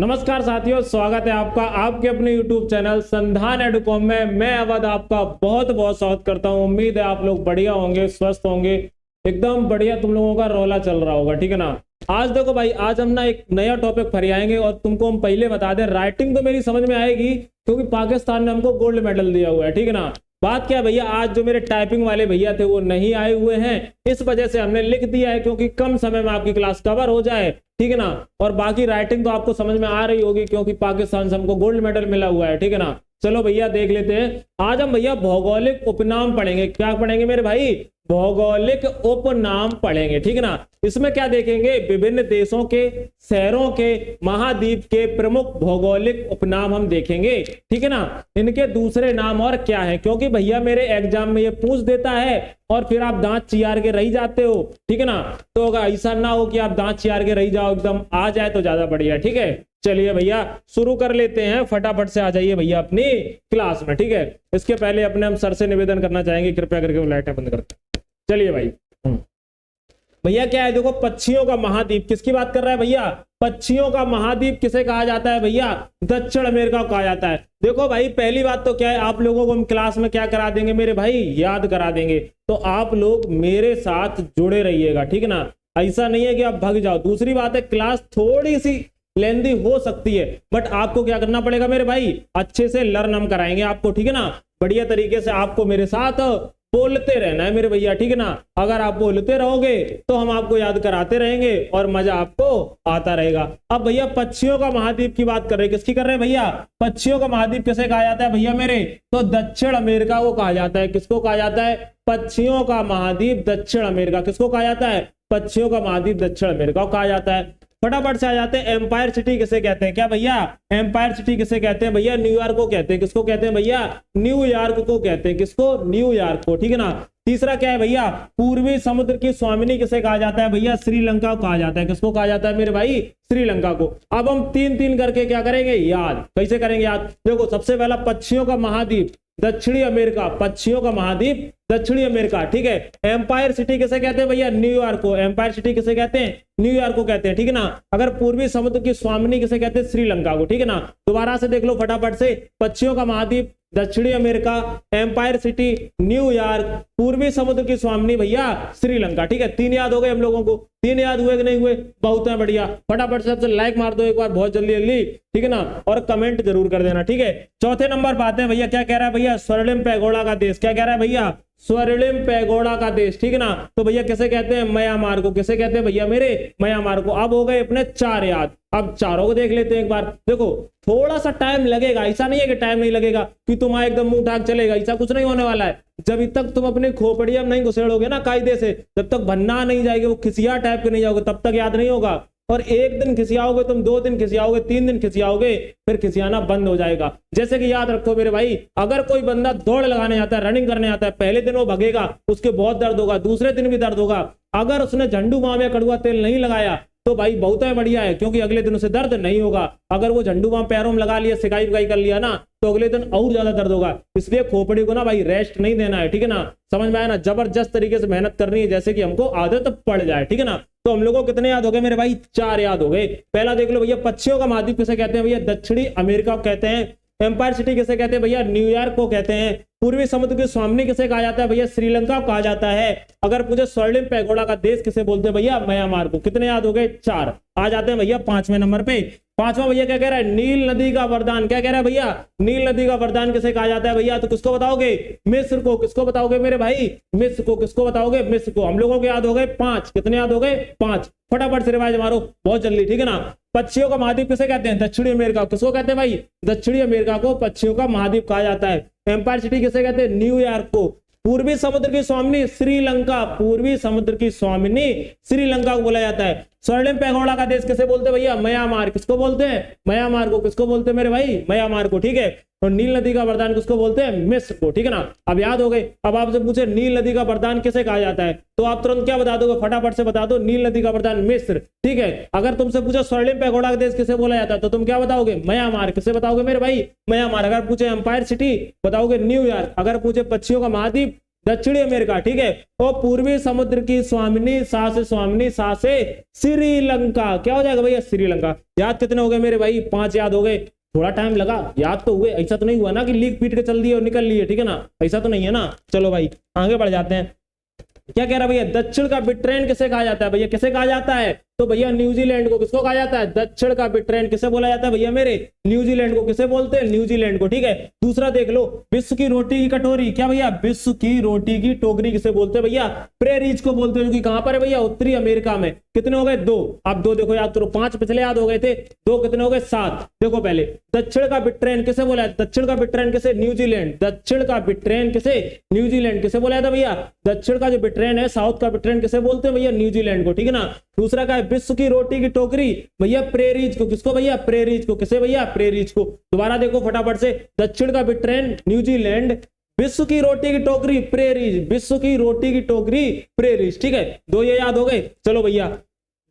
नमस्कार साथियों, स्वागत है आपका आपके अपने YouTube चैनल संधान एडुकॉम में। मैं अवध आपका बहुत बहुत स्वागत करता हूं। उम्मीद है आप लोग बढ़िया होंगे, स्वस्थ होंगे, एकदम बढ़िया तुम लोगों का रोला चल रहा होगा, ठीक है ना। आज देखो भाई, आज हम ना एक नया टॉपिक फरियाएंगे और तुमको हम पहले बता दें, राइटिंग तो मेरी समझ में आएगी क्योंकि पाकिस्तान ने हमको गोल्ड मेडल दिया हुआ है, ठीक है ना। बात क्या है भैया, आज जो मेरे टाइपिंग वाले भैया थे वो नहीं आए हुए हैं, इस वजह से हमने लिख दिया है क्योंकि कम समय में आपकी क्लास कवर हो जाए, ठीक है ना। और बाकी राइटिंग तो आपको समझ में आ रही होगी क्योंकि पाकिस्तान से हमको गोल्ड मेडल मिला हुआ है, ठीक है ना। चलो भैया देख लेते हैं। आज हम भैया भौगोलिक उपनाम पढ़ेंगे। क्या पढ़ेंगे मेरे भाई? भौगोलिक उपनाम पढ़ेंगे, ठीक है ना। इसमें क्या देखेंगे? विभिन्न देशों के, शहरों के, महाद्वीप के प्रमुख भौगोलिक उपनाम हम देखेंगे, ठीक है ना। इनके दूसरे नाम और क्या है, क्योंकि भैया मेरे एग्जाम में ये पूछ देता है और फिर आप दांत चियार के रह जाते हो, ठीक है ना। तो अगर ऐसा ना हो कि आप दांत चियार के रह जाओ, एकदम आ जाए तो ज्यादा बढ़िया, ठीक है। चलिए भैया शुरू कर लेते हैं, फटाफट से आ जाइए भैया अपनी क्लास में, ठीक है। इसके पहले अपने हम सर से निवेदन करना चाहेंगे, कृपया करके वो लाइटें बंद करते हैं। चलिए भाई भैया क्या है, देखो पक्षियों का महाद्वीप किसकी बात कर रहा है भैया? पक्षियों का महाद्वीप किसे कहा जाता है भैया? दक्षिण अमेरिका को कहा जाता है। देखो भाई पहली बात तो क्या है, आप लोगों को हम क्लास में क्या करा देंगे मेरे भाई? याद करा देंगे। तो आप लोग मेरे साथ जुड़े रहिएगा, ठीक है ना। ऐसा नहीं है कि आप भाग जाओ। दूसरी बात है, क्लास थोड़ी सी लेंदी हो सकती है, बट आपको क्या करना पड़ेगा मेरे भाई? अच्छे से लर्न हम कराएंगे आपको, ठीक है ना। बढ़िया तरीके से आपको मेरे साथ बोलते रहना है मेरे भैया, ठीक है ना। अगर आप बोलते रहोगे तो हम आपको याद कराते रहेंगे और मजा आपको आता रहेगा। अब भैया पक्षियों का महाद्वीप की बात कर रहे हैं, किसकी कर रहे हैं भैया? पक्षियों का महाद्वीप किसे कहा जाता है भैया मेरे? तो दक्षिण अमेरिका को कहा जाता है। किसको कहा जाता है? पक्षियों का महाद्वीप दक्षिण अमेरिका। किसको कहा जाता है? पक्षियों का महाद्वीप दक्षिण अमेरिका को कहा जाता है। फटाफट से आ जाते हैं, एम्पायर सिटी किसे कहते हैं? क्या भैया? एम्पायर सिटी किसे कहते हैं भैया? न्यूयॉर्क को कहते हैं। किसको कहते हैं भैया? न्यूयॉर्क को कहते हैं। किसको? न्यूयॉर्क को, ठीक है ना। तीसरा क्या है भैया? पूर्वी समुद्र की स्वामिनी किसे कहा जाता है भैया? श्रीलंका को कहा जाता है। किसको कहा जाता है मेरे भाई? श्रीलंका को। अब हम तीन तीन करके क्या करेंगे याद? कैसे करेंगे याद? देखो सबसे पहला पक्षियों का महाद्वीप दक्षिणी अमेरिका, पक्षियों का महाद्वीप दक्षिणी अमेरिका, ठीक है। एम्पायर सिटी किसे कहते हैं भैया? न्यूयॉर्क को। एम्पायर सिटी किसे कहते हैं? न्यूयॉर्क को कहते हैं, ठीक है ना। अगर पूर्वी समुद्र की स्वामिनी किसे कहते हैं? श्रीलंका को, ठीक है ना। दोबारा से देख लो फटाफट से, पक्षियों का महाद्वीप दक्षिणी अमेरिका, एम्पायर सिटी न्यूयॉर्क, पूर्वी समुद्र की स्वामिनी भैया श्रीलंका, ठीक है। तीन याद हो गए हम लोगों को। तीन याद हुए कि नहीं हुए? बहुत है बढ़िया। फटाफट से लाइक मार दो एक बार, बहुत जल्दी जल्दी, ठीक है ना। और कमेंट जरूर कर देना, ठीक है। चौथे नंबर पर आते हैं भैया, क्या कह रहा है भैया? स्वर्णिम पैगोडा का देश। क्या कह रहा है भैया? स्वर्णिम पैगोडा का देश, ठीक है ना। तो भैया किसे कहते हैं? म्यांमार को। किसे कहते हैं भैया मेरे? म्यांमार को। अब हो गए अपने चार याद। अब चारों को देख लेते हैं एक बार। देखो थोड़ा सा टाइम लगेगा, ऐसा नहीं है कि टाइम नहीं लगेगा कि तुम एकदम मुंह ठाक चलेगा, ऐसा कुछ नहीं होने वाला है। जब तक तुम अपनी खोपड़िया में नहीं घुसेड़ोगे ना कायदे से, जब तक भन्ना नहीं जाएगी, वो खिसिया टाइप के नहीं जाओगे, तब तक याद नहीं होगा। और एक दिन खिसियाओगे तुम, 2 दिन खिसियाओगे, 3 दिन खिसियाओगे, फिर खिसियाना बंद हो जाएगा। जैसे कि याद रखो मेरे भाई, अगर कोई बंदा दौड़ लगाने आता है, रनिंग करने आता है, पहले दिन वो भगेगा, उसके बहुत दर्द होगा, दूसरे दिन भी दर्द होगा। अगर उसने झंडू बाम या कड़वा तेल नहीं लगाया तो भाई बहुत है बढ़िया है, क्योंकि अगले दिन उसे दर्द नहीं होगा। अगर वो झंडू बाम पैरों में लगा लिया, सिकाई विकाई कर लिया ना, तो अगले दिन और ज्यादा दर्द होगा। इसलिए खोपड़ी को ना भाई रेस्ट नहीं देना है, ठीक है ना। समझ में आया ना? जबरदस्त तरीके से मेहनत करनी है, जैसे कि हमको आदत पड़ जाए, ठीक है ना। तो हम लोगों को कितने याद हो गए मेरे भाई? 4 याद हो गए। पहला देख लो भैया, पक्षियों का महाद्वीप किसे कहते हैं भैया? दक्षिणी अमेरिका को कहते हैं। एम्पायर सिटी किसे कहते हैं भैया? न्यूयॉर्क को कहते हैं। पूर्वी समुद्र की स्वामिनी किसे कहा जाता है भैया? श्रीलंका को कहा जाता है। अगर मुझे स्वर्णिम पैगोडा का देश किसे बोलते हैं भैया? म्यांमार को। कितने याद हो गए? 4। आ जाते हैं भैया 5वें नंबर पे। 5वां भैया क्या कह रहा है? नील नदी का वरदान। क्या कह रहा है भैया? नील नदी का वरदान किसे कहा जाता है भैया? तो किसको बताओगे? मिस्र को। किसको बताओगे मेरे भाई? मिस्र को। किसको बताओगे? मिस्र को। हम लोगों को याद हो गए 5। कितने याद हो गए? 5। फटाफट से रिवाइज मारो बहुत जल्दी, ठीक है ना। पक्षियों का महाद्वीप किसे कहते हैं? दक्षिणी अमेरिका। किसको कहते हैं भाई? दक्षिणी अमेरिका को पक्षियों का महाद्वीप कहा जाता है। एम्पायर सिटी किसे कहते हैं? न्यूयॉर्क को। पूर्वी समुद्र की स्वामिनी श्रीलंका। पूर्वी समुद्र की स्वामिनी श्रीलंका को बोला जाता है। स्वर्णिम पैगोडा का देश किसे बोलते हैं भैया? म्यांमार। किसको बोलते हैं? म्यांमार को। किसको बोलते हैं मेरे भाई? म्यांमार को, ठीक है। और नील नदी का वरदान किसको बोलते हैं? मिस्र को, ठीक है ना। अब याद हो गए। अब आपसे पूछे नील नदी का वरदान किसे कहा जाता है, तो आप तुरंत क्या बता दोगे? फटाफट से बता दो, नील नदी का वरदान मिस्र, ठीक है। अगर तुमसे पूछे स्वर्णिम पैगोडा का देश किसे बोला जाता है, तो तुम क्या बताओगे? म्यांमार। किसे बताओगे मेरे भाई? म्यांमार। अगर पूछे एम्पायर सिटी, बताओगे न्यूयॉर्क। अगर पूछे पक्षियों का महाद्वीप, दक्षिणी अमेरिका, ठीक है। और पूर्वी समुद्र की स्वामिनी सा से श्रीलंका, क्या हो जाएगा भैया श्रीलंका। याद कितने हो गए मेरे भाई, 5 याद हो गए। थोड़ा टाइम लगा, याद तो हुए, ऐसा तो नहीं हुआ ना कि लीक पीट के चल दिए और निकल लिए, ठीक है ना, ऐसा तो नहीं है ना। चलो भाई आगे बढ़ जाते हैं। क्या कह रहा है भैया, दक्षिण का बिग ट्रेन किसे कहा जाता है भैया, किसे कहा जाता है, तो भैया न्यूजीलैंड को। किसको कहा जाता है, दक्षिण का बिग ट्रेन किसे बोला जाता है भैया मेरे, न्यूजीलैंड को। किसे बोलते हैं, न्यूजीलैंड को, ठीक है। दूसरा देख लो, विश्व की रोटी की कटोरी, क्या भैया, विश्व की रोटी की टोकरी किसे बोलते हैं भैया, प्रेरीज को बोलते हैं, जो कि कहां पर है भैया, उत्तरी अमेरिका में। कितने हो गए, 2। अब 2 देखो याद करो, 5 पिछले याद हो गए थे, 2 कितने हो गए, 7। देखो पहले दक्षिण का बिग ट्रेन किसे बोला है, दक्षिण का बिग ट्रेन किसे, न्यूजीलैंड। दक्षिण का बिग ट्रेन किसे, न्यूजीलैंड। किसे बोला था भैया, दक्षिण का जो बिग ट्रेन है, साउथ का बिग ट्रेन किसे बोलते हैं भैया, न्यूजीलैंड को, ठीक है ना। दूसरा का है विश्व की रोटी की टोकरी, भैया प्रेरीज को। किसको भैया, प्रेरीज को। किसे भैया, प्रेरीज को। दोबारा देखो फटाफट से, दक्षिण का बिग ट्रेन न्यूजीलैंड, विश्व की रोटी की टोकरी प्रेरीज, विश्व की रोटी की टोकरी प्रेरीज, ठीक है। 2 ये याद हो गए। चलो भैया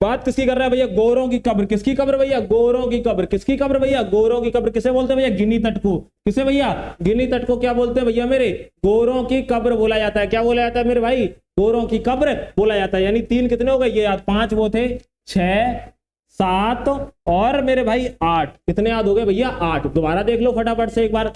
बात किसकी कर रहा है भैया, गोरों की कब्र। किसकी कब्र भैया, गोरों की कब्र। किसकी कब्र भैया, गोरों की कब्र। किसे बोलते हैं भैया, गिनी तट को। किसे भैया, गिनी तट को क्या बोलते हैं भैया मेरे, गोरों की कब्र बोला जाता है। क्या बोला जाता है मेरे भाई, गोरों की कब्र बोला जाता है। यानी 3 कितने हो गए, ये याद 5 वो थे, 6 7 और मेरे भाई 8। कितने याद हो गए भैया, 8। दोबारा देख लो फटाफट से एक बार,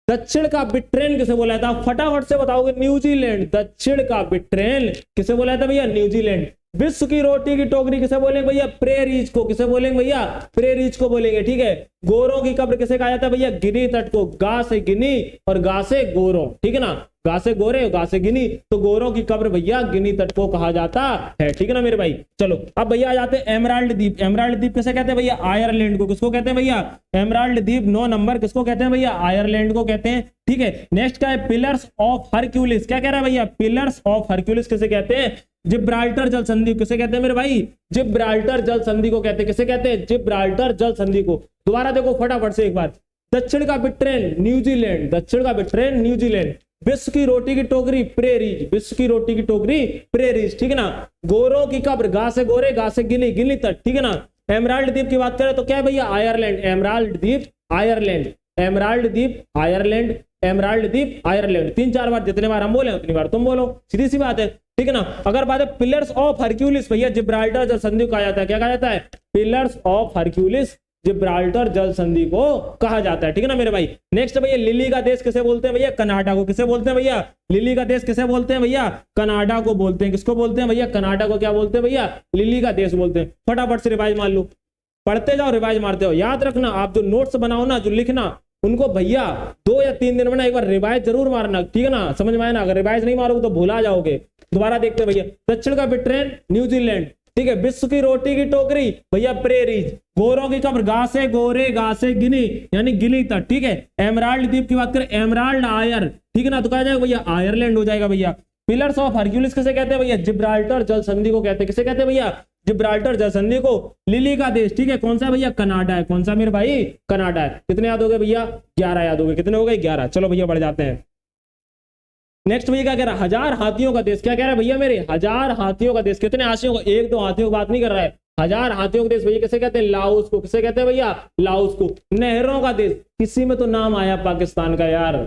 दक्षिण का बिग ट्रेन किसे बोला था, फटाफट से बताओगे, न्यूजीलैंड। दक्षिण का बिग ट्रेन किसे बोला था भैया, न्यूजीलैंड। विश्व की रोटी की टोकरी किसे बोलेंगे भैया, प्रेरीज को। किसे बोलेंगे भैया, प्रेरीज को बोलेंगे, ठीक है। गोरों की कब्र किसे कहा जाता है भैया, गिनी तट को। गा से गिनी और गा से गोरों, ठीक है ना, गा से गोरे गा से गिनी, तो गोरों की कब्र भैया गिनी तट को कहा जाता है, ठीक है ना मेरे भाई। चलो अब भैया आ जाते हैं एमराल्ड द्वीप। एमराल्ड द्वीप किसे कहते हैं भैया, आयरलैंड को। किसको कहते हैं भैया, एमराल्ड द्वीप 9 नंबर किसको कहते हैं भैया, आयरलैंड को कहते हैं, ठीक है। नेक्स्ट का है पिलर्स ऑफ हरक्यूलिस। क्या कह रहा है भैया, पिलर्स ऑफ हरक्यूलिस किसे कहते हैं, जिब्राल्टर जल संधि। किसे कहते हैं मेरे भाई, जिब्राल्टर जल संधि को कहते हैं। किसे कहते हैं, जिब्राल्टर जल संधि को। दोबारा देखो फटाफट से एक बार, दक्षिण का बिग ट्रेन न्यूजीलैंड, दक्षिण का बिग ट्रेन न्यूजीलैंड। विश्व की रोटी की टोकरी प्रेरीज, विश्व की रोटी की टोकरी प्रेरीज, ठीक है ना। गोरों की कब्र, गा से गोरे गा से गिनी, गिनी तट, ठीक है ना। एमराल्ड द्वीप की बात करें तो क्या है भैया, आयरलैंड। एमराल्ड द्वीप आयरलैंड, एमराल्ड द्वीप आयरलैंड, एमराल्ड द्वीप आयरलैंड। 3-4 बार, जितने बार हम बोले उतनी बार तुम बोलो, सीधी सी बात है, ठीक है ना। अगर बात है पिलर्स ऑफ हरक्यूलिस, भैया जिब्राल्टर जल संधि को कहा जाता है। क्या कहा जाता है, पिलर्स ऑफ हरक्यूलिस जिब्राल्टर जल संधि को कहा जाता है, ठीक है ना मेरे भाई। नेक्स्ट भैया लिली का देश किसे बोलते हैं भैया, कनाडा को। किसे बोलते हैं भैया, लिली का देश किसे बोलते हैं भैया, कनाडा को बोलते हैं। किसको बोलते हैं भैया, कनाडा को क्या बोलते हैं भैया, लिली का देश बोलते हैं। फटाफट से रिवाइज मार लो, पढ़ते जाओ रिवाइज मारते हो। याद रखना, आप जो नोट्स बनाओ ना, जो लिखना, उनको भैया 2 या 3 दिन में ना एक बार रिवाइज जरूर मारना, ठीक है ना, समझ में आया ना। अगर रिवाइज नहीं मारोगे तो भूला जाओगे। दोबारा देखते भैया, दक्षिण का बिग ट्रेन न्यूजीलैंड, ठीक है। विश्व की रोटी की टोकरी भैया प्रेरीज। गोरों की कब्र, गा से गोरे गा से गिनी, यानी गिनी तट, ठीक है। एमराल्ड द्वीप की बात करें, एमराल्ड आयर, ठीक है ना, तो कहा जाएगा भैया आयरलैंड हो जाएगा भैया। पिलर्स ऑफ हरक्यूलिस किसे कहते हैं भैया, जिब्राल्टर जल संधि को कहते हैं। किसे कहते हैं भैया, जिब्राल्टर जल संधि को। लिली का देश, ठीक है, कौन सा भैया, कनाडा है। कौन सा मेरे भाई, कनाडा है। कितने याद हो गए भैया, 11 याद हो गए। कितने हो गए, 11। चलो भैया बढ़ जाते हैं। नेक्स्ट भैया क्या कह रहा है, 1000 हाथियों का देश। क्या कह रहा है भैया मेरे, 1000 हाथियों का देश। कितने हाथियों का, 1-2 हाथियों की बात नहीं कर रहा है, 1000 हाथियों का देश भैया किसे कहते हैं, लाओस को। किसे कहते हैं भैया, लाओस को। नहरों का देश, किसी में तो नाम आया पाकिस्तान का यार,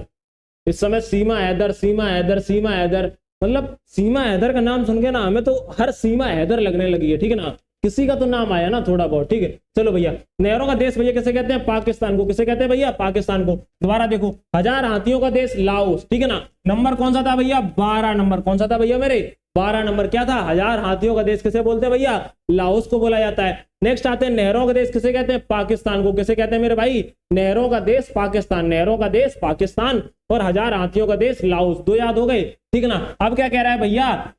इस समय सीमा हैदर, सीमा हैदर, सीमा हैदर, मतलब सीमा हैदर का नाम सुन के ना हमें तो हर सीमा हैदर लगने लगी है, ठीक है ना। किसी का तो नाम आया ना थोड़ा बहुत, ठीक है। चलो भैया, नहरों का देश भैया किसे कहते हैं, पाकिस्तान को। किसे कहते हैं भैया, पाकिस्तान को। दोबारा देखो, 1000 हाथियों का देश लाओस, ठीक है ना। नंबर कौन सा था भैया, 12 नंबर। कौन सा था भैया मेरे, 12 नंबर। क्या था, 1000 हाथियों का देश किसे बोलते हैं भैया, लाओस को बोला जाता है। नेक्स्ट आते हैं नहरों का देश, किसे कहते हैं, पाकिस्तान को। किसे कहते हैं मेरे भाई, नहरों का देश पाकिस्तान, नहरों का देश पाकिस्तान, और 1000 हाथियों का देश लाओस। 2 याद हो गए, ठीक है ना। अब क्या कह रहा है भैया,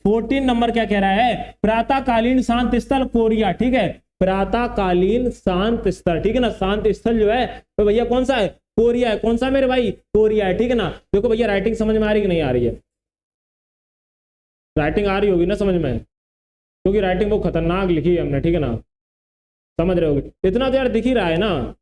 14 नंबर क्या कह रहा है, प्रातःकालीन शांत स्थल कोरिया, ठीक है। प्रातःकालीन शांत स्थल, ठीक है ना। शांत स्थल जो है तो भैया कौन सा है, कोरिया है। कौन सा मेरे भाई, कोरिया है, ठीक है ना। देखो भैया राइटिंग समझ में आ रही कि नहीं आ रही है, राइटिंग आ रही होगी ना समझ में, क्योंकि राइटिंग बहुत खतरनाक लिखी है हमने, ठीक है ना, समझ रहे होगे। इतना तो यार दिख ही रहा है ना,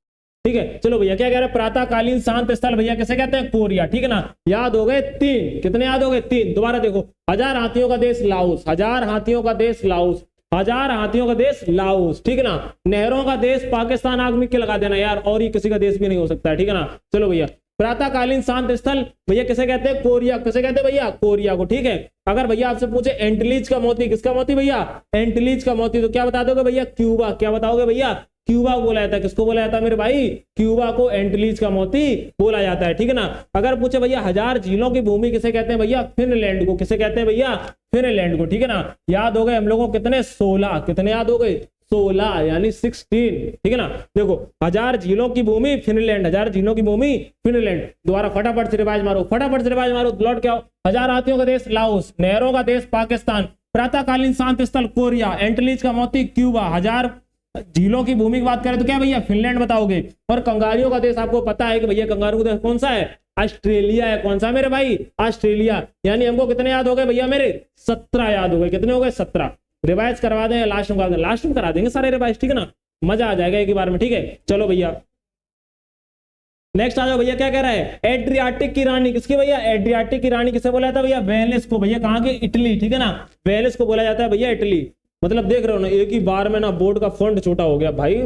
ठीक है। चलो भैया क्या कह रहे हैं, प्रातःकालीन शांत स्थल भैया किसे कहते हैं, कोरिया, ठीक है ना। याद हो गए 3। कितने याद हो गए, 3। दोबारा देखो, 1000 हाथियों का देश लाओस, 1000 हाथियों का देश लाओस, 1000 हाथियों का देश लाओस, ठीक है ना। नहरों का देश पाकिस्तान, आग में के लगा देना यार, और ये किसी का देश भी नहीं हो सकता है, ठीक है ना। चलो भैया प्रातःकालीन शांत स्थल भैया किसे कहते हैं? कोरिया। किसे कहते हैं भैया? कोरिया को। ठीक है, अगर भैया आपसे पूछे एंटीलीज का मोती, किसका मोती भैया? एंटीलीज का मोती, तो क्या बता दोगे भैया? क्यूबा। क्या बताओगे भैया? क्यूबा बोला जाता है। किसको बोला जाता है मेरे भाई? क्यूबा को एंटीलीज का मोती बोला जाता है। ठीक है ना। अगर पूछे भैया 1000 झीलों की भूमि किसे कहते हैं भैया? फिनलैंड को। किसे कहते हैं भैया? फिनलैंड को। ठीक है ना। याद हो गए हम लोगों को कितने? 16। कितने याद हो गए? 16 यानी 16। ठीक है ना। देखो 1000 झीलों की भूमि फिनलैंड, 1000 झीलों की भूमि फिनलैंड। दोबारा फटाफट से रिवाइज मारो, फटाफट से रिवाइज मारो, लौट के आओ। 1000 हाथियों का देश लाओस, नहरों का देश पाकिस्तान, प्रातःकालीन शांत स्थल कोरिया, एंटीलीज का मोती क्यूबा, 1000 झीलों की भूमि की बात करें तो क्या भैया? फिनलैंड बताओगे। और कंगारियों का देश आपको पता है कि भैया कंगारू का देश कौन सा है? ऑस्ट्रेलिया है। कौन सा मेरे भाई? ऑस्ट्रेलिया। यानी हमको कितने याद हो गए भैया मेरे? 17 याद हो गए। कितने हो गए? 17। रिवाइज करवा दें, लास्ट में करा दें? लास्ट में करा देंगे सारे रिवाइज। ठीक है ना, मजा आ जाएगा एक ही बार में। ठीक है, चलो भैया नेक्स्ट आ जाओ। भैया क्या कह रहा है? एड्रियाटिक की रानी किसकी भैया? एड्रियाटिक की रानी किसे बोला जाता है भैया? वेनिस को। भैया कहाँ की? इटली। ठीक है ना, वेनिस को बोला जाता है भैया, इटली। मतलब देख रहे हो ना, एक ही बार में ना बोर्ड का फॉन्ट छोटा हो गया भाई,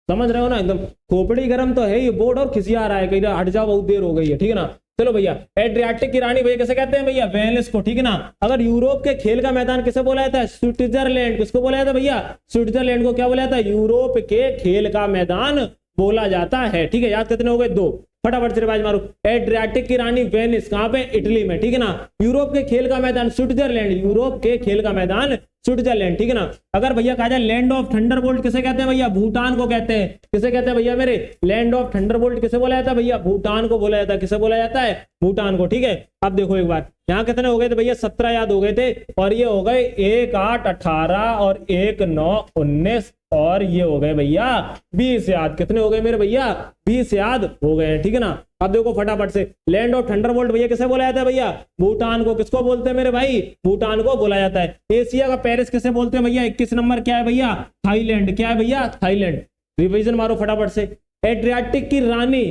समझ रहे हो ना। एकदम खोपड़ी गर्म तो है ये बोर्ड, और खिसिया रहा है, कहीं हट जाओ, बहुत देर हो गई है। ठीक है ना। चलो भैया, एड्रियाटिक की रानी भैया किसे कहते हैं भैया? वेनिस को। ठीक है ना। अगर यूरोप के खेल का मैदान किसे बोला जाता है? स्विट्जरलैंड। किसको बोला जाता है भैया? स्विट्जरलैंड को क्या बोला जाता है? यूरोप के खेल का मैदान बोला जाता है। ठीक है, याद कितने हो गए? 2। फटाफट से रिवाइज मारो। एड्रियाटिक की रानी वेनिस कहां पे? इटली में। ठीक है ना। यूरोप के खेल का मैदान स्विट्जरलैंड, यूरोप के खेल का मैदान स्विट्जरलैंड। ठीक है ना। अगर भैया कहा जाए लैंड ऑफ थंडरबोल्ट किसे कहते हैं भैया? भूटान को कहते हैं। किसे कहते हैं भैया मेरे? लैंड ऑफ थंडरबोल्ट किसे बोला जाता है भैया? भूटान को बोला जाता है। किसे बोला जाता है? भूटान को। ठीक है, अब देखो एक बार, यहाँ कितने हो गए थे भैया? 17 याद हो गए थे, और ये हो गए 1 8 18 और 1 9 19 और ये हो गए भैया 20 याद। कितने हो गए मेरे भैया? 20 याद हो गए। ठीक है ना। अब देखो फटाफट से, लैंड ऑफ थंडरबोल्ट भैया किसे बोला जाता है भैया? भूटान को। किसको बोलते हैं मेरे भाई? भूटान को बोला जाता है। एशिया का पेरिस किसे बोलते हैं भैया? 21 नंबर क्या है भैया? थाईलैंड। क्या है भैया? थाईलैंड। रिवीजन मारो फटाफट से। एड्रियाटिक की रानी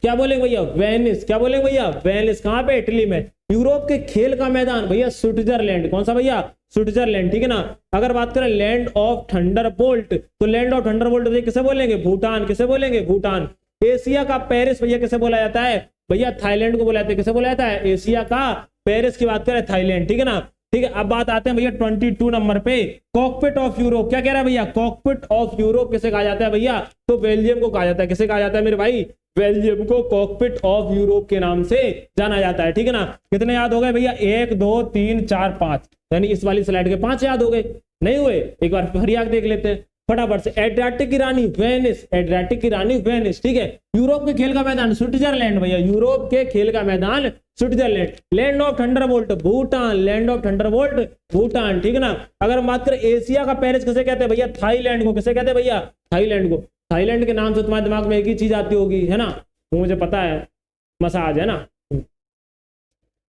क्या बोलेंगे भैया? वेनिस। क्या बोलेंगे भैया? वेनिस। कहां पे? इटली में। यूरोप के खेल का मैदान भैया स्विट्जरलैंड। कौन सा भैया? स्विट्जरलैंड। ठीक है ना। अगर बात करें लैंड ऑफ थंडरबोल्ट, तो लैंड ऑफ थंडरबोल्ट भैया किसे बोलेंगे? भूटान। किसे बोलेंगे? भूटान। एशिया का पेरिस भैया किसे बोला जाता है भैया? थाईलैंड को बोला जाता है। किसे बोला जाता है? एशिया का पेरिस की बात करें, थाईलैंड। ठीक है ना। ठीक है, अब बात आते हैं भैया 22 नंबर पे, कॉकपिट ऑफ यूरोप। क्या कह रहा है भैया? कॉकपिट ऑफ यूरोप किसे कहा जाता है भैया? तो बेल्जियम को कहा जाता है। किसे कहा जाता है मेरे भाई? बेल्जियम को कॉकपिट ऑफ यूरोप के नाम से जाना जाता है। ठीक है ना। कितने याद हो गए भैया? 1 2 3 4 5, यानी इस वाली स्लाइड के 5 याद हो गए। नहीं हुए? एक बार फिर याद देख लेते हैं फटाफट से। एड्रियाटिक की रानी वेनिस, एड्रियाटिक की रानी वेनिस। ठीक है। यूरोप के खेल का मैदान स्विट्जरलैंड भैया, यूरोप के खेल का मैदान Switzerland. Land of Thunderbolt Bhutan, land of Thunderbolt Bhutan. ठीक है ना। अगर हम बात करें एशिया का पेरिस किसे कहते हैं भैया? थाईलैंड को। किसे कहते हैं भैया? थाईलैंड को। थाईलैंड के नाम से तुम्हारे दिमाग में एक ही चीज आती होगी, है ना? वो मुझे पता है, मसाज, है ना।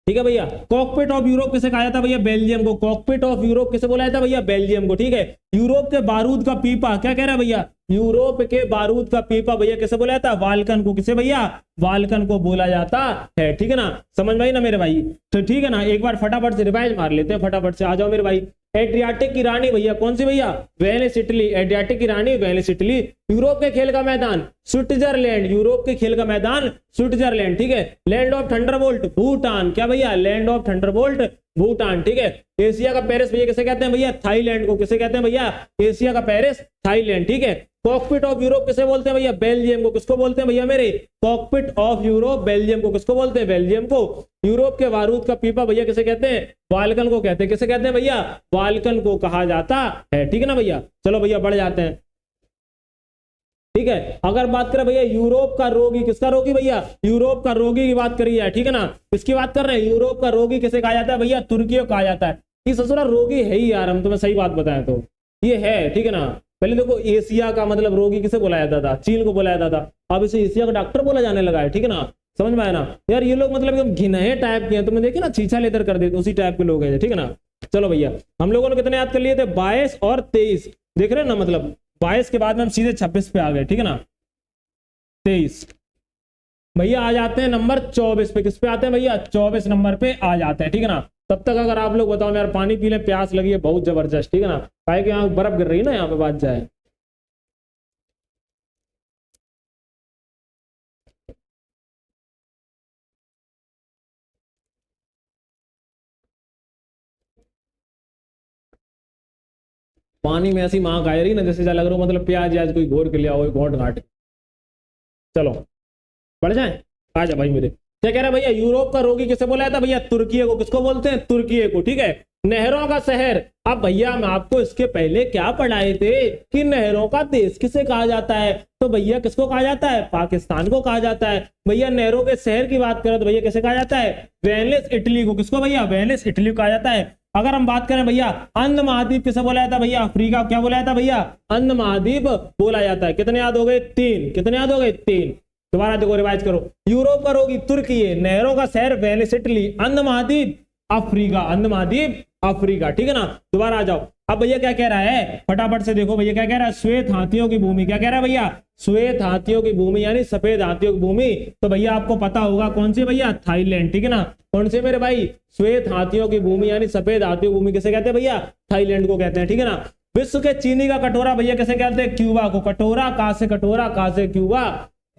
ठीक है भैया। कॉकपिट ऑफ यूरोप किसे कहा जाता है भैया? बेल्जियम को। कॉकपिट ऑफ यूरोप किसे बोला जाता है भैया? बेल्जियम को। ठीक है। यूरोप के बारूद का पीपा, क्या कह रहा है भैया? यूरोप के बारूद का पीपा भैया किसे बोला जाता है? बाल्कन को। किसे भैया? बाल्कन को बोला जाता है। ठीक है ना। समझ में आई ना मेरे भाई? तो ठीक है ना, एक बार फटाफट से रिवाइज मार लेते हैं, फटाफट से आ जाओ मेरे भाई। एड्रियाटिक की रानी भैया कौन सी भैया? Venice Italy. एड्रियाटिक की रानी वेनिस इटली। यूरोप के खेल का मैदान स्विट्जरलैंड, यूरोप के खेल का मैदान स्विट्जरलैंड। ठीक है। Land of Thunderbolt Bhutan. क्या भैया? Land of Thunderbolt Bhutan. ठीक है। एशिया का पेरिस भैया किसे कहते हैं भैया? थाईलैंड को। किसे कहते हैं भैया? एशिया का पेरिस, थाईलैंड। ठीक है। कॉकपिट ऑफ यूरोप किसे बोलते हैं भैया? बेल्जियम को। किसको बोलते हैं भैया मेरे? कॉकपिट ऑफ यूरोप बेल्जियम को। किसको बोलते हैं? बेल्जियम को। यूरोप के बारूद का पीपा भैया किसे कहते हैं? बाल्कन को कहते हैं। किसे कहते हैं भैया? बाल्कन को कहा जाता है। ठीक है ना भैया। चलो भैया बढ़ जाते हैं। ठीक है। अगर बात करें भैया यूरोप का रोगी, किसका रोगी भैया? यूरोप का रोगी की बात करी है। ठीक है ना। किसकी बात कर रहे हैं? यूरोप का रोगी किसे कहा जाता है भैया? तुर्की को कहा जाता है। ये ससुरा रोगी है ही यार, हम तुम्हें सही बात बताएं तो ये है। ठीक है ना। पहले देखो एशिया का मतलब रोगी किसे बोला जाता था? चीन को बोला जाता था। अब इसे एशिया का डॉक्टर बोला जाने लगा है। ठीक है ना। समझ में आया ना यार? ये लोग मतलब एकदम घिनहे टाइप के हैं, तुमने देखिए ना, छीछा लेकर कर देते, उसी टाइप के लोग हैं। ठीक है ना। चलो भैया, हम लोगों ने कितने याद कर लिए थे? 22 और 23। देख रहे हैं ना, मतलब 22 के बाद में हम सीधे 26 पे आ गए। ठीक है ना। 23 भैया आ जाते हैं नंबर 24 पे। किस पे आते हैं भैया? 24 नंबर पे आ जाते हैं। ठीक है ना। तब तक अगर आप लोग बताओ यार, पानी पी ले, प्यास लगी है बहुत जबरदस्त। ठीक है ना। काहे कि यहाँ बर्फ गिर रही है ना, यहाँ पे बात जाए। पानी में ऐसी माँ गाय रही ना जैसे लग रहा हो मतलब प्याज आज कोई घोर के लिया हो घोट घाट। चलो बढ़ जाए, आ जा भाई मेरे। क्या कह रहा है भैया, यूरोप का रोगी किसे बोला था भैया, तुर्की को। किसको बोलते हैं, तुर्की को, ठीक है। नहरों का शहर, अब भैया मैं आपको इसके पहले क्या पढ़ाए थे कि नहरों का देश किसे कहा जाता है, तो भैया किसको कहा जाता है, पाकिस्तान को कहा जाता है। भैया नहरों के शहर की बात करें तो भैया किसे कहा जाता है, वेनिस इटली को। किसको भैया, वेनिस इटली को कहा जाता है। अगर हम बात करें भैया अंध महाद्वीप किसे बोला जाता है भैया, अफ्रीका क्या बोला जाता है भैया, अंध महाद्वीप बोला जाता है। कितने याद हो गए, 3। कितने याद हो गए, 3। दोबारा देखो, रिवाइज करो। यूरोप का रोगी तुर्की है, नहरों का शहर वेनिस इटली, अंध महाद्वीप अफ्रीका, अंध महाद्वीप अफ्रीका, ठीक है ना। दोबारा आ जाओ। अब भैया क्या कह रहा है, फटाफट से देखो भैया क्या कह रहा है, श्वेत हाथियों की भूमि। क्या कह रहा है भैया, श्वेत हाथियों की भूमि यानी सफेद हाथियों की भूमि। तो भैया आपको पता होगा कौन सी भैया, थाईलैंड, ठीक है ना। कौन से मेरे भाई, श्वेत हाथियों की भूमि यानी सफेद हाथियों की भूमि किसे कहते हैं भैया, थाईलैंड को कहते हैं, ठीक है ना। विश्व के चीनी का कटोरा भैया किसे कहते हैं, क्यूबा को। कटोरा कहां से, कटोरा कहां से, क्यूबा।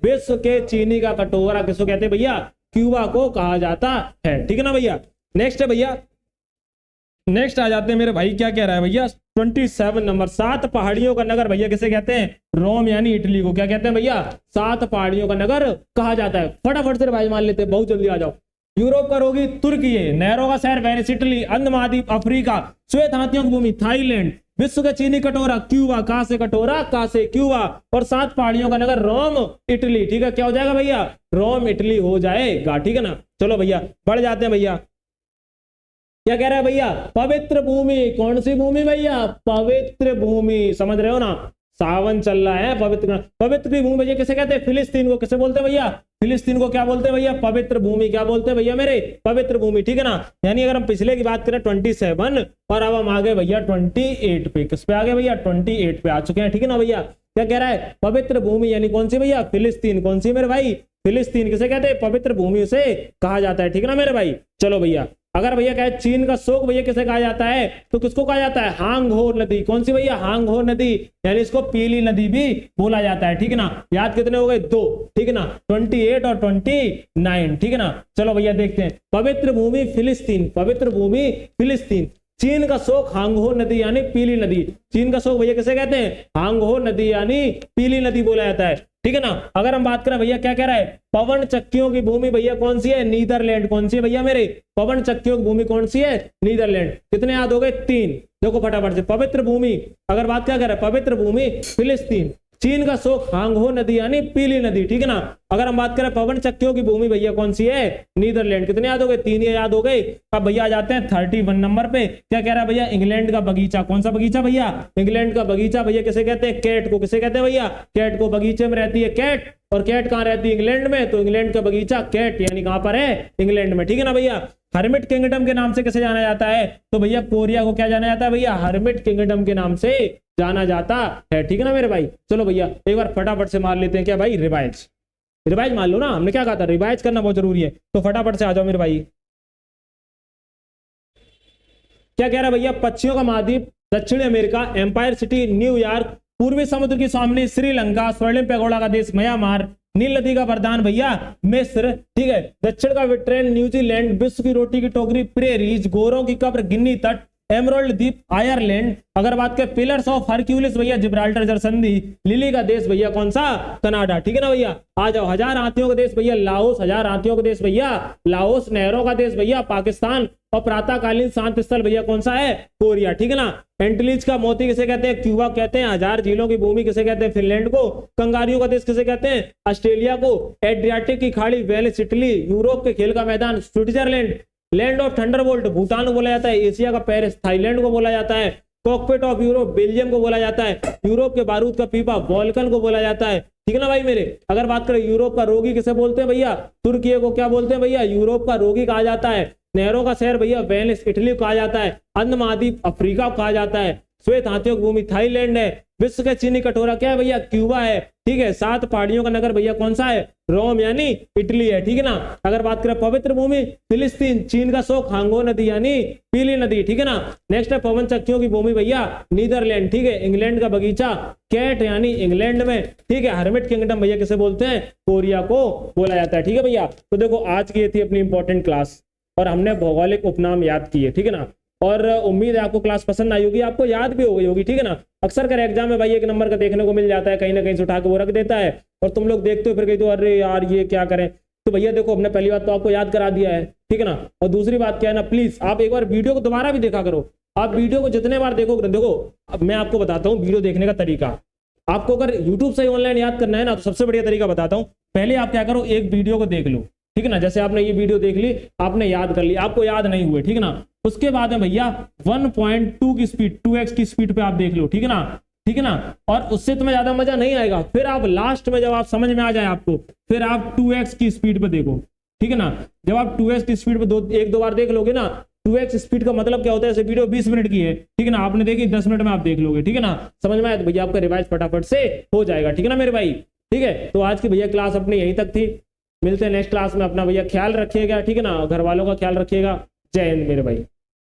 विश्व के चीनी का कटोरा किसको कहते हैं भैया, क्यूबा को कहा जाता है, ठीक है ना भैया। नेक्स्ट है भैया, नेक्स्ट आ जाते हैं मेरे भाई। क्या कह रहा है भैया, 27 नंबर, 7 पहाड़ियों का नगर भैया किसे कहते हैं, रोम यानी इटली को। क्या कहते हैं भैया, 7 पहाड़ियों का नगर कहा जाता है। फटाफट से भाई मान लेते हैं, बहुत जल्दी आ जाओ। यूरोप का रोगी तुर्की है, नहरों का शहर वेनिस इटली, अंध महाद्वीप अफ्रीका, श्वेत हाथियों की भूमि थाईलैंड, विश्व का चीनी कटोरा क्यूबा, कहां से कटोरा, कहां से क्यूबा, और 7 पहाड़ियों का नगर रोम इटली, ठीक है। क्या हो जाएगा भैया, रोम इटली हो जाएगा, ठीक है ना। चलो भैया बढ़ जाते हैं भैया। क्या कह रहा है भैया, पवित्र भूमि, कौन सी भूमि भैया, पवित्र भूमि, समझ रहे हो ना, सावन चल रहा है, पवित्र पवित्र की भूमि भैया किसे कहते हैं, फिलिस्तीन को। किसे बोलते हैं भैया, फिलिस्तीन को क्या बोलते हैं भैया, पवित्र भूमि। क्या बोलते हैं भैया मेरे, पवित्र भूमि, ठीक है ना। यानी अगर हम पिछले की बात करें 27 और अब हम आ गए भैया 28 पे। किस पे आ गए भैया, 28 पे आ चुके हैं, ठीक है ना भैया। क्या कह रहा है, पवित्र भूमि यानी कौन सी भैया, फिलिस्तीन। कौन सी मेरे भाई, फिलिस्तीन किसे कहते हैं, पवित्र भूमि उसे कहा जाता है, ठीक है ना मेरे भाई। चलो भैया, अगर भैया कहे चीन का शोक भैया किसे कहा जाता है, तो किसको कहा जाता है, हांगहो नदी। कौन सी भैया, हांगहो नदी, यानी इसको पीली नदी भी बोला जाता है, ठीक है ना। याद कितने हो गए, 2, ठीक है ना, 28 और 29, ठीक है ना। चलो भैया देखते हैं, पवित्र भूमि फिलिस्तीन, पवित्र भूमि फिलिस्तीन। चीन का शोक हांगहो नदी यानी पीली नदी। चीन का शोक भैया किसे कहते हैं, हांगहो नदी यानी पीली नदी बोला जाता है, ठीक है ना। अगर हम बात करें भैया क्या कह रहा है, पवन चक्कियों की भूमि भैया कौन सी है, नीदरलैंड। कौन सी है भैया मेरे, पवन चक्कियों की भूमि कौन सी है, नीदरलैंड। कितने याद हो गए, 3। देखो फटाफट से, पवित्र भूमि, अगर बात क्या कर रहा है, पवित्र भूमि फिलिस्तीन, चीन का शोक हांगहो नदी यानी पीली नदी, ठीक है ना। अगर हम बात करें पवन चक्कियों की भूमि भैया कौन सी है, नीदरलैंड। कितने याद हो गए, 3 याद हो गए। अब भैया आ जाते हैं 31 नंबर पे। क्या कह रहा है भैया, इंग्लैंड का बगीचा। कौन सा बगीचा भैया, इंग्लैंड का बगीचा भैया किसे कहते हैं, कैट को। किसे कहते हैं भैया, कैट को। बगीचे में रहती है कैट, और कैट कहाँ रहती है, इंग्लैंड में। तो इंग्लैंड का बगीचा कैट यानी कहां पर है, इंग्लैंड में, ठीक है ना भैया। हर्मिट किंगडम के नाम से किसे जाना जाता है, तो भैया कोरिया को क्या जाना जाता है भैया, हर्मिट किंगडम के नाम से जाना जाता है, ठीक है ना मेरे भाई। चलो भैया एक बार फटाफट से मार लेते हैं, क्या भाई, रिवाइज। रिवाइज मान लो ना, हमने क्या कहा था, रिवाइज करना बहुत जरूरी है। तो फटाफट से आ जाओ मेरे भाई। क्या कह रहा है भैया, पक्षियों का महाद्वीप दक्षिण अमेरिका, एम्पायर सिटी न्यूयॉर्क, पूर्वी समुद्र की स्वामिनी श्रीलंका, स्वर्णिम पैगोडा का देश म्यांमार, नील नदी का वरदान भैया मिस्र, ठीक है। दक्षिण का विट्रेन न्यूजीलैंड, विश्व की रोटी की टोकरी प्रेरीज, गोरों की कब्र गिन्नी तट, एमरोल्ड द्वीप आयरलैंड। अगर बात करें पिलर्स ऑफ हरक्यूलिस भैया जिब्राल्टर जरसंधि, लिली का देश भैया कौन सा, कनाडा, ठीक है ना भैया। आ जाओ, 1000 हाथियों का देश भैया लाओस, 1000 हाथियों का देश भैया लाओस, नहरों का देश भैया पाकिस्तान, और प्रातःकालीन शांत स्थल भैया कौन सा है, कोरिया, ठीक है ना। एंटिलीज का मोती किसे कहते हैं, क्यूबा कहते हैं। 1000 झीलों की भूमि किसे कहते हैं, फिनलैंड को। कंगारियों का देश किसे कहते हैं, ऑस्ट्रेलिया को। एड्रियाटिक की खाड़ी वेलिस इटली, यूरोप के खेल का मैदान Switzerland, land of Thunderbolt Bhutan को बोला जाता है, एशिया का पेरिस थाईलैंड को बोला जाता है, कॉकपिट ऑफ यूरोप बेल्जियम को बोला जाता है, यूरोप के बारूद का पीपा वॉल्कन को बोला जाता है, ठीक है ना भाई मेरे। अगर बात करें यूरोप का रोगी किसे बोलते हैं भैया, तुर्की को क्या बोलते हैं भैया, यूरोप का रोगी कहा जाता है। नहरों का शहर भैया वेनिस इटली को कहा जाता है, अंध महाद्वीप अफ्रीका को कहा जाता है, श्वेत हाथियों की भूमि थाईलैंड है, विश्व के चीनी कटोरा क्या है भैया, क्यूबा है, ठीक है। 7 पहाड़ियों का नगर भैया कौन सा है, रोम यानी इटली है, ठीक है ना। अगर बात करें पवित्र भूमि फिलिस्तीन, चीन का शोक हांगो नदी यानी पीली नदी, ठीक है ना। नेक्स्ट है पवन चक्कियों की भूमि भैया नीदरलैंड, ठीक है। इंग्लैंड का बगीचा कैट यानी इंग्लैंड में, ठीक है। हर्मिट किंगडम भैया किसे बोलते हैं, कोरिया को बोला जाता है, ठीक है भैया। तो देखो आज की ये थी अपनी इंपॉर्टेंट क्लास और हमने भौगोलिक उपनाम याद किए, ठीक है ना। और उम्मीद है आपको क्लास पसंद आई होगी, आपको याद भी हो गई होगी, ठीक है ना। अक्सर कर एग्जाम में भाई 1 नंबर का देखने को मिल जाता है, कहीं ना कहीं से उठा के वो रख देता है और तुम लोग देखते हो फिर कहीं तो अरे यार ये क्या करें। तो भैया देखो, हमने पहली बात तो आपको याद करा दिया है, ठीक है ना। और दूसरी बात क्या है ना, प्लीज आप एक बार वीडियो को दोबारा भी देखा करो। आप वीडियो को जितने बार देखोगे, देखो अब मैं आपको बताता हूँ वीडियो देखने का तरीका। आपको अगर यूट्यूब से ऑनलाइन याद करना है ना, तो सबसे बढ़िया तरीका बताता हूँ। पहले आप क्या करो, एक वीडियो को देख लो, ठीक है ना। जैसे आपने ये वीडियो देख ली, आपने याद कर ली, आपको याद नहीं हुए, ठीक है ना। उसके बाद में भैया 1.2 की स्पीड, 2x की स्पीड पे आप देख लो, ठीक है ना, ठीक है ना। और उससे तुम्हें ज्यादा मजा नहीं आएगा, फिर आप लास्ट में जब आप समझ में आ जाए आपको, फिर आप 2x की स्पीड पे देखो, ठीक है ना। जब आप 2x की स्पीड पे एक दो बार देख लोगे ना, 2x स्पीड का मतलब क्या होता है, जैसे वीडियो 20 मिनट की है, ठीक है ना, आपने देखी 10 मिनट में आप देख लोगे, ठीक है ना। समझ में आया तो भैया आपका रिवाइज फटाफट से हो जाएगा, ठीक है ना मेरे भाई। ठीक है, तो आज की भैया क्लास अपनी यहीं तक थी। मिलते हैं नेक्स्ट क्लास में। अपना भैया ख्याल रखिएगा, ठीक है ना, घर वालों का ख्याल रखिएगा। जय हिंद मेरे भाई।